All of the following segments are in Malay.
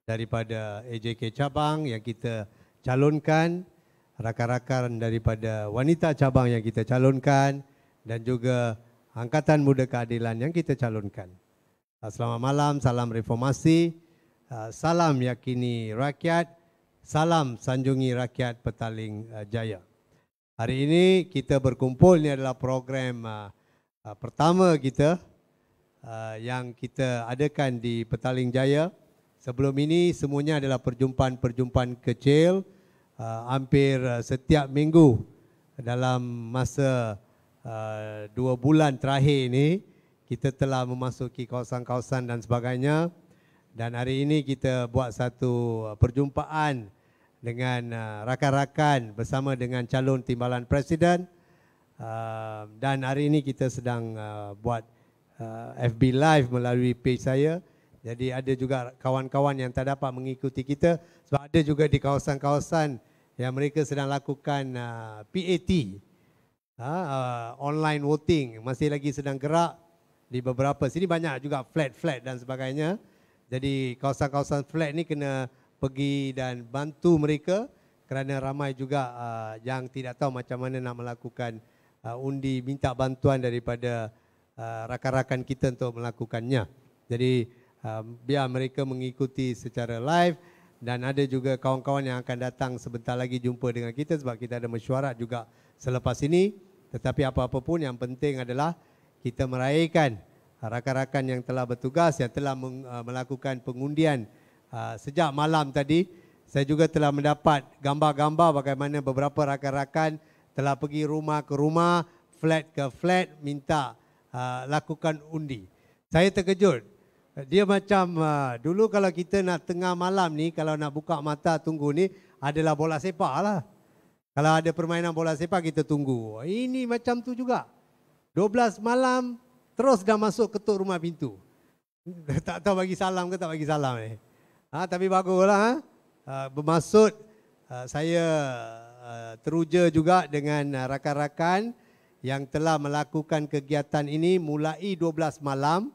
daripada AJK cabang yang kita calonkan, rakan-rakan daripada wanita cabang yang kita calonkan dan juga Angkatan Muda Keadilan yang kita calonkan. Selamat malam, salam reformasi, salam yakini rakyat, salam sanjungi rakyat Petaling Jaya. Hari ini kita berkumpul, ini adalah program pertama kita yang kita adakan di Petaling Jaya. Sebelum ini semuanya adalah perjumpaan-perjumpaan kecil, hampir setiap minggu dalam masa 2 bulan terakhir ini kita telah memasuki kawasan-kawasan dan sebagainya. Dan hari ini kita buat satu perjumpaan dengan rakan-rakan bersama dengan calon timbalan presiden. Dan hari ini kita sedang buat FB Live melalui page saya. Jadi ada juga kawan-kawan yang tak dapat mengikuti kita sebab ada juga di kawasan-kawasan yang mereka sedang lakukan PAT, online voting, masih lagi sedang gerak di beberapa sini, banyak juga flat dan sebagainya. Jadi kawasan-kawasan flat ni kena pergi dan bantu mereka kerana ramai juga yang tidak tahu macam mana nak melakukan undi, minta bantuan daripada rakan-rakan kita untuk melakukannya. Jadi biar mereka mengikuti secara live dan ada juga kawan-kawan yang akan datang sebentar lagi jumpa dengan kita sebab kita ada mesyuarat juga selepas ini. Tetapi apa-apa pun yang penting adalah kita meraihkan rakan-rakan yang telah bertugas, yang telah melakukan pengundian sejak malam tadi. Saya juga telah mendapat gambar-gambar bagaimana beberapa rakan-rakan telah pergi rumah ke rumah, flat ke flat, minta lakukan undi. Saya terkejut. Dia macam dulu kalau kita nak tengah malam ni, kalau nak buka mata tunggu ni adalah bola sepak lah. Kalau ada permainan bola sepak kita tunggu. Ini macam tu juga. 12 malam terus dah masuk ketuk rumah pintu. Tak tahu bagi salam ke tak bagi salam ni. Tapi baguslah. Bermaksud saya teruja juga dengan rakan-rakan yang telah melakukan kegiatan ini mulai 12 malam.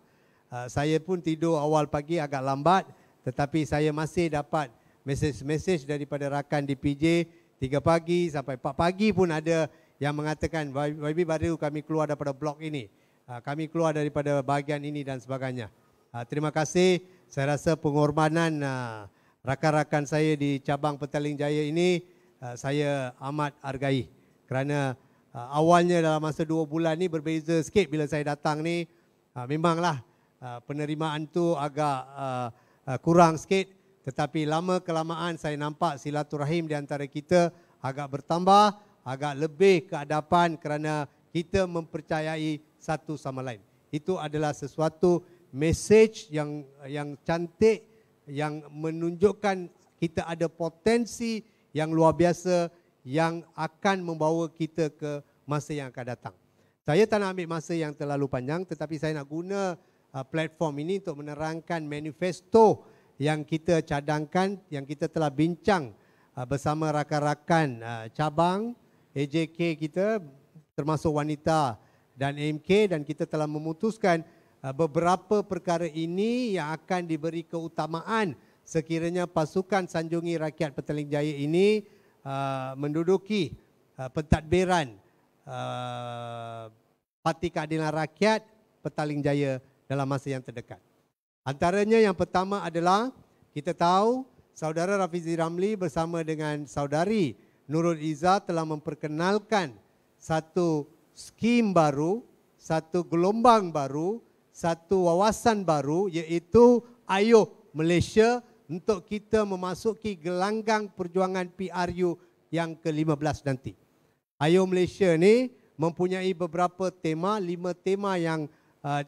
Saya pun tidur awal pagi agak lambat, tetapi saya masih dapat mesej-mesej daripada rakan di PJ 3 pagi sampai 4 pagi pun ada yang mengatakan, YB baru kami keluar daripada blok ini, kami keluar daripada bahagian ini dan sebagainya. Terima kasih. Saya rasa pengorbanan rakan-rakan saya di cabang Petaling Jaya ini saya amat hargai kerana awalnya dalam masa 2 bulan ni berbeza sikit bila saya datang ni. Memanglah penerimaan tu agak kurang sikit, tetapi lama kelamaan saya nampak silaturahim di antara kita agak bertambah, agak lebih ke hadapan kerana kita mempercayai satu sama lain. Itu adalah sesuatu mesej yang cantik yang menunjukkan kita ada potensi yang luar biasa yang akan membawa kita ke masa yang akan datang. Saya tak nak ambil masa yang terlalu panjang, tetapi saya nak guna platform ini untuk menerangkan manifesto yang kita cadangkan, yang kita telah bincang bersama rakan-rakan cabang AJK kita termasuk wanita dan AMK, dan kita telah memutuskan beberapa perkara ini yang akan diberi keutamaan sekiranya pasukan Sanjungi Rakyat Petaling Jaya ini menduduki pentadbiran Parti Keadilan Rakyat Petaling Jaya dalam masa yang terdekat. Antaranya yang pertama adalah kita tahu saudara Rafizi Ramli bersama dengan saudari Nurul Izzah telah memperkenalkan satu skim baru, satu gelombang baru, satu wawasan baru, iaitu Ayuh Malaysia, untuk kita memasuki gelanggang perjuangan PRU yang ke-15 nanti. Ayuh Malaysia ni mempunyai beberapa tema, 5 tema yang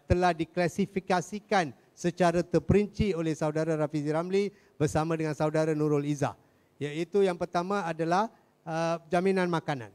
telah diklasifikasikan secara terperinci oleh saudara Rafizi Ramli bersama dengan saudara Nurul Izzah. Iaitu yang pertama adalah jaminan makanan.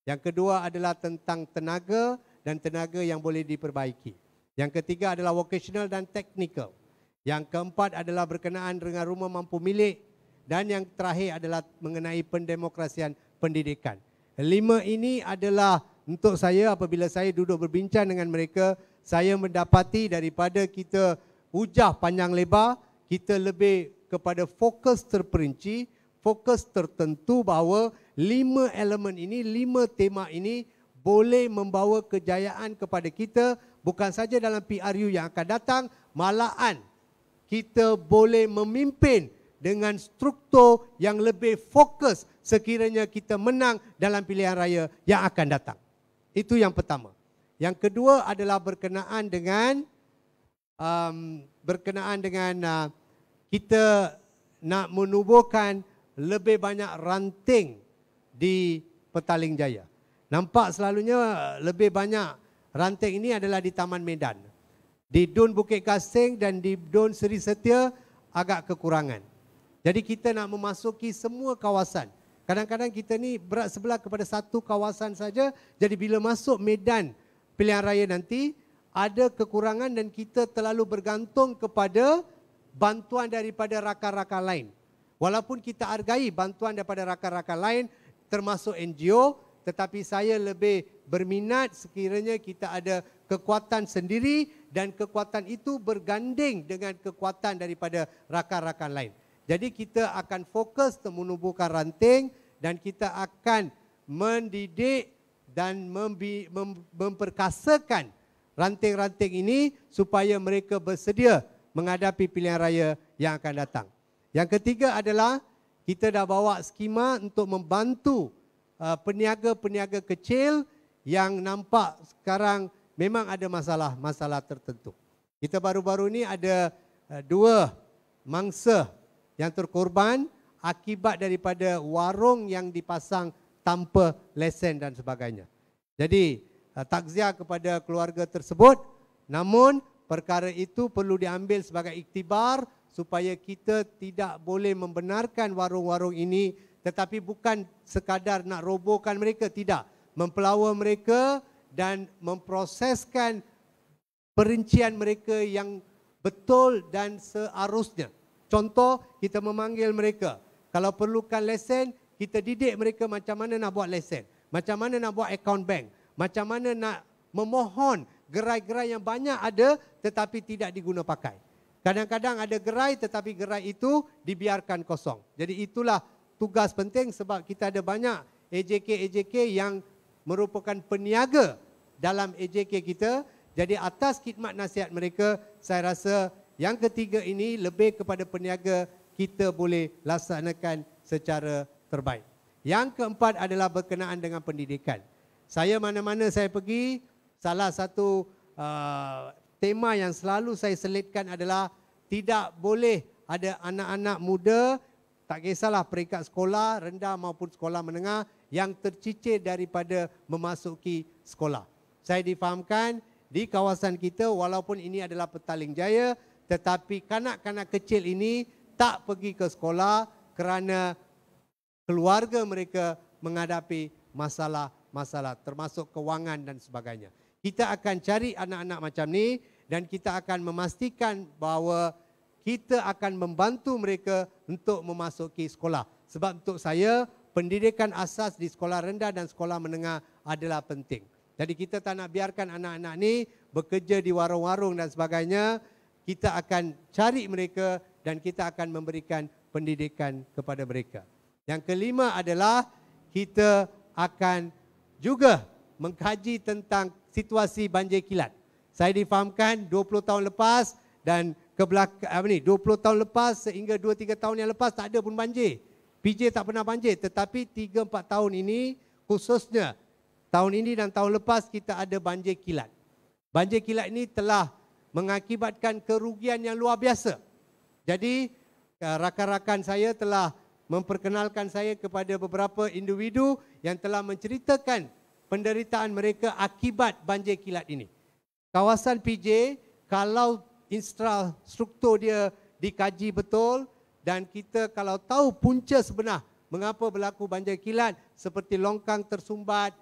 Yang kedua adalah tentang tenaga dan tenaga yang boleh diperbaiki. Yang ketiga adalah vocational dan technical. Yang keempat adalah berkenaan dengan rumah mampu milik. Dan yang terakhir adalah mengenai pendemokrasian pendidikan. 5 ini adalah untuk saya, apabila saya duduk berbincang dengan mereka, saya mendapati daripada kita hujah panjang lebar, kita lebih kepada fokus terperinci, fokus tertentu bahawa 5 elemen ini, 5 tema ini boleh membawa kejayaan kepada kita bukan saja dalam PRU yang akan datang, malahan kita boleh memimpin dengan struktur yang lebih fokus sekiranya kita menang dalam pilihan raya yang akan datang. Itu yang pertama. Yang kedua adalah berkenaan dengan kita nak menubuhkan lebih banyak ranting di Petaling Jaya. Nampak selalunya lebih banyak ranting ini adalah di Taman Medan. Di Dun Bukit Kasing dan di Dun Seri Setia agak kekurangan. Jadi kita nak memasuki semua kawasan. Kadang-kadang kita ni berat sebelah kepada satu kawasan saja. Jadi bila masuk medan pilihan raya nanti, ada kekurangan dan kita terlalu bergantung kepada bantuan daripada rakan-rakan lain. Walaupun kita hargai bantuan daripada rakan-rakan lain termasuk NGO, tetapi saya lebih berminat sekiranya kita ada kekuatan sendiri dan kekuatan itu berganding dengan kekuatan daripada rakan-rakan lain. Jadi kita akan fokus menubuhkan ranting dan kita akan mendidik dan memperkasakan ranting-ranting ini supaya mereka bersedia menghadapi pilihan raya yang akan datang. Yang ketiga adalah kita dah bawa skema untuk membantu peniaga-peniaga kecil yang nampak sekarang memang ada masalah tertentu. Kita baru-baru ini ada 2 mangsa yang terkorban akibat daripada warung yang dipasang tanpa lesen dan sebagainya. Jadi takziah kepada keluarga tersebut, namun perkara itu perlu diambil sebagai iktibar supaya kita tidak boleh membenarkan warung-warung ini, tetapi bukan sekadar nak robohkan mereka, tidak. Mempelawa mereka dan memproseskan perincian mereka yang betul dan seharusnya. Contoh, kita memanggil mereka. Kalau perlukan lesen, kita didik mereka macam mana nak buat lesen. Macam mana nak buat account bank. Macam mana nak memohon gerai-gerai yang banyak ada tetapi tidak diguna pakai. Kadang-kadang ada gerai tetapi gerai itu dibiarkan kosong. Jadi itulah tugas penting sebab kita ada banyak AJK yang merupakan peniaga dalam AJK kita. Jadi atas khidmat nasihat mereka, saya rasa yang ketiga ini lebih kepada peniaga kita boleh laksanakan secara terbaik. Yang keempat adalah berkenaan dengan pendidikan. Saya mana-mana saya pergi, salah satu tema yang selalu saya selitkan adalah tidak boleh ada anak-anak muda, tak kisahlah peringkat sekolah rendah maupun sekolah menengah, yang tercicir daripada memasuki sekolah. Saya difahamkan di kawasan kita walaupun ini adalah Petaling Jaya, tetapi kanak-kanak kecil ini tak pergi ke sekolah kerana keluarga mereka menghadapi masalah termasuk kewangan dan sebagainya. Kita akan cari anak-anak macam ni dan kita akan memastikan bahawa kita akan membantu mereka untuk memasuki sekolah. Sebab untuk saya, pendidikan asas di sekolah rendah dan sekolah menengah adalah penting. Jadi kita tak nak biarkan anak-anak ni bekerja di warung-warung dan sebagainya. Kita akan cari mereka dan kita akan memberikan pendidikan kepada mereka. Yang kelima adalah kita akan juga mengkaji tentang situasi banjir kilat. Saya difahamkan 20 tahun lepas dan 20 tahun lepas sehingga 2-3 tahun yang lepas tak ada pun banjir. PJ tak pernah banjir, tetapi 3-4 tahun ini khususnya tahun ini dan tahun lepas kita ada banjir kilat. Banjir kilat ini telah mengakibatkan kerugian yang luar biasa. Jadi rakan-rakan saya telah memperkenalkan saya kepada beberapa individu yang telah menceritakan penderitaan mereka akibat banjir kilat ini. Kawasan PJ, kalau infrastruktur dia dikaji betul dan kita kalau tahu punca sebenar mengapa berlaku banjir kilat seperti longkang tersumbat,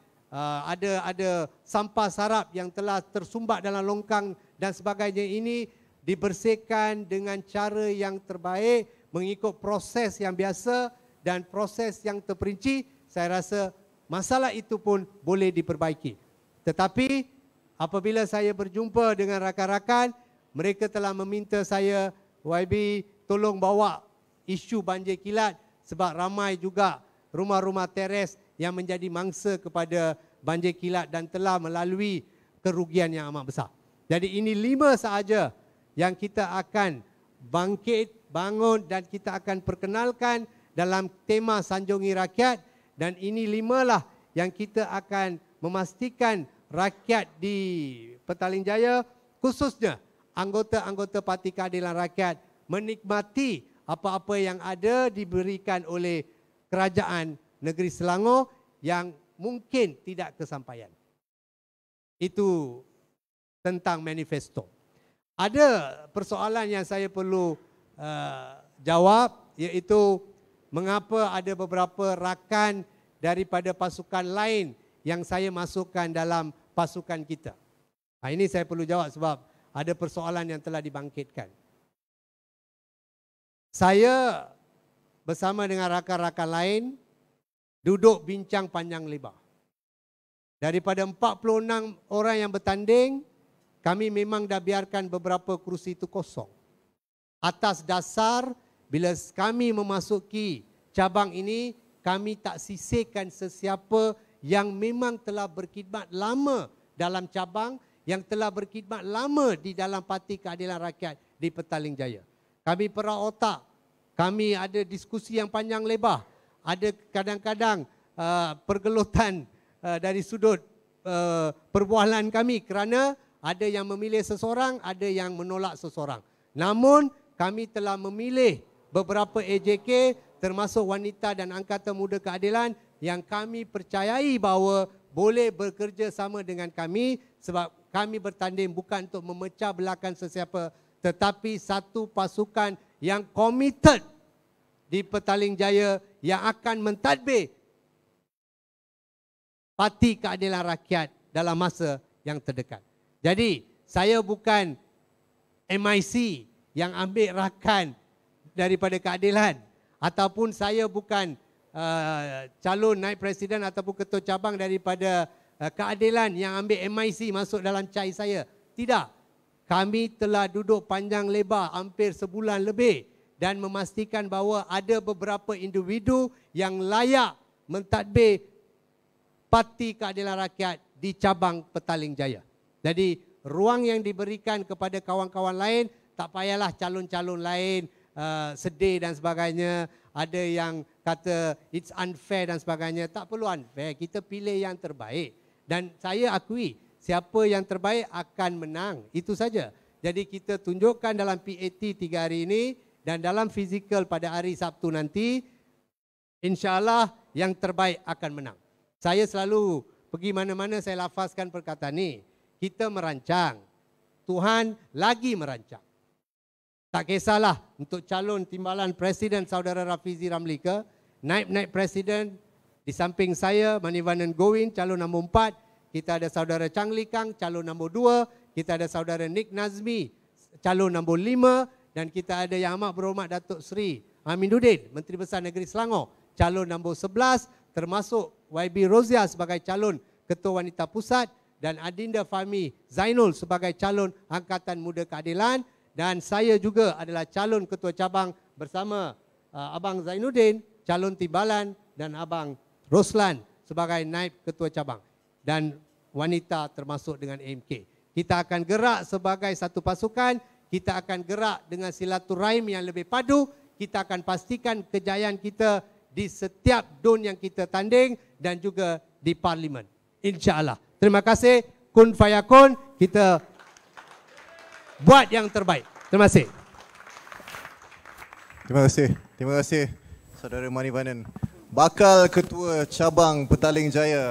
ada sampah sarap yang telah tersumbat dalam longkang dan sebagainya, ini dibersihkan dengan cara yang terbaik mengikut proses yang biasa dan proses yang terperinci, saya rasa masalah itu pun boleh diperbaiki. Tetapi apabila saya berjumpa dengan rakan-rakan, mereka telah meminta saya, YB tolong bawa isu banjir kilat sebab ramai juga rumah-rumah teres yang menjadi mangsa kepada banjir kilat dan telah melalui kerugian yang amat besar. Jadi ini 5 sahaja yang kita akan bangkit, bangun dan kita akan perkenalkan dalam tema Sanjungi Rakyat, dan ini 5 lah yang kita akan memastikan rakyat di Petaling Jaya, khususnya anggota-anggota Parti Keadilan Rakyat, menikmati apa-apa yang ada diberikan oleh Kerajaan Negeri Selangor yang mungkin tidak kesampaian. Itu tentang manifesto. Ada persoalan yang saya perlu jawab, iaitu mengapa ada beberapa rakan daripada pasukan lain yang saya masukkan dalam pasukan kita. Ini saya perlu jawab sebab ada persoalan yang telah dibangkitkan. Saya bersama dengan rakan-rakan lain duduk bincang panjang lebar. Daripada 46 orang yang bertanding, kami memang dah biarkan beberapa kerusi itu kosong. Atas dasar bila kami memasuki cabang ini, kami tak sisihkan sesiapa yang memang telah berkhidmat lama dalam cabang, yang telah berkhidmat lama di dalam Parti Keadilan Rakyat di Petaling Jaya. Kami perah otak, kami ada diskusi yang panjang lebar, ada kadang-kadang pergelutan dari sudut perbualan kami kerana ada yang memilih seseorang, ada yang menolak seseorang. Namun kami telah memilih beberapa AJK termasuk wanita dan Angkatan Muda Keadilan yang kami percayai bahawa boleh bekerja sama dengan kami sebab kami bertanding bukan untuk memecah belahkan sesiapa, tetapi satu pasukan yang komited di Petaling Jaya yang akan mentadbir Parti Keadilan Rakyat dalam masa yang terdekat. Jadi, saya bukan MIC yang ambil rakan daripada keadilan, ataupun saya bukan calon naib presiden ataupun ketua cabang daripada keadilan yang ambil MIC masuk dalam cai saya. Tidak. Kami telah duduk panjang lebar hampir sebulan lebih dan memastikan bahawa ada beberapa individu yang layak mentadbir Parti Keadilan Rakyat di cabang Petaling Jaya. Jadi ruang yang diberikan kepada kawan-kawan lain, tak payahlah calon-calon lain sedih dan sebagainya. Ada yang kata it's unfair dan sebagainya. Tak perlu unfair, kita pilih yang terbaik. Dan saya akui siapa yang terbaik akan menang, itu saja. Jadi kita tunjukkan dalam PAT 3 hari ini dan dalam fizikal pada hari Sabtu nanti, insya-Allah yang terbaik akan menang. Saya selalu pergi mana-mana saya lafazkan perkataan ini. Kita merancang, Tuhan lagi merancang. Tak kisahlah untuk calon timbalan Presiden Saudara Rafizi Ramli ke, naib-naib Presiden di samping saya, Manivandan Govin, calon nombor 4, kita ada Saudara Chang Lee Kang, calon nombor 2, kita ada Saudara Nick Nazmi, calon nombor 5, dan kita ada Yang Amat Berhormat Datuk Seri Aminuddin, Menteri Besar Negeri Selangor, calon nombor 11, termasuk YB Rozia sebagai calon Ketua Wanita Pusat, dan Adinda Fahmi Zainul sebagai calon Angkatan Muda Keadilan, dan saya juga adalah calon Ketua Cabang bersama Abang Zainuddin, calon timbalan, dan Abang Roslan sebagai naib Ketua Cabang, dan wanita termasuk dengan AMK. Kita akan gerak sebagai satu pasukan, kita akan gerak dengan silaturahim yang lebih padu, kita akan pastikan kejayaan kita di setiap don yang kita tanding dan juga di Parlimen. InsyaAllah. Terima kasih. Kun fayakun. Kita buat yang terbaik. Terima kasih. Terima kasih. Terima kasih Saudara Manivandan. Bakal Ketua Cabang Petaling Jaya.